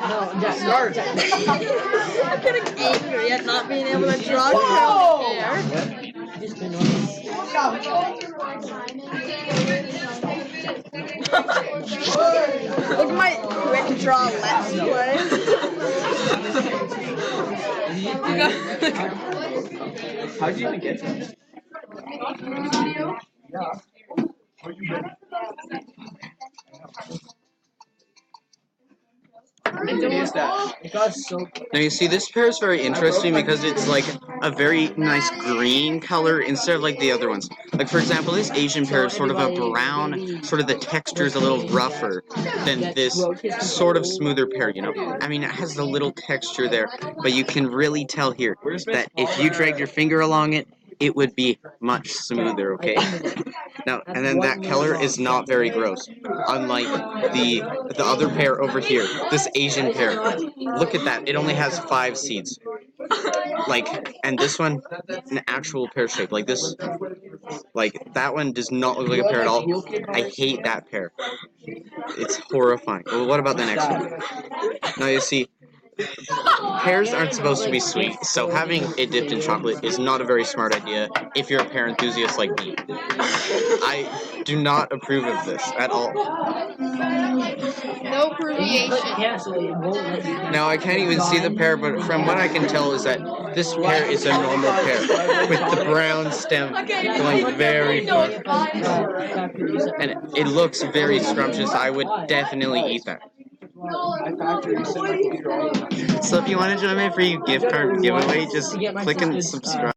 Start. I'm getting angry at not being able to draw curly hair. Look at my quick draw let's play. How'd you even get that? Now you see, this pear is very interesting because it's like a very nice green color instead of like the other ones. Like for example, this Asian pear is sort of a brown, sort of the texture is a little rougher than this sort of smoother pear, you know. I mean, it has the little texture there, but you can really tell here that if you dragged your finger along it, it would be much smoother, okay? Now, and then that color is not very gross, unlike the other pear over here, this Asian pear. Look at that, it only has 5 seeds. Like, and this one, an actual pear shape, like this, like, that one does not look like a pear at all. I hate that pear. It's horrifying. Well, what about the next one? Now you see, pears aren't supposed to be sweet, so having it dipped in chocolate is not a very smart idea if you're a pear enthusiast like me. I do not approve of this at all. No abbreviation. Now I can't even see the pear, but from what I can tell is that this pear is a normal pear with the brown stem going very far. And it looks very scrumptious. I would definitely eat that. So if you want to join my free gift card giveaway, just click and subscribe.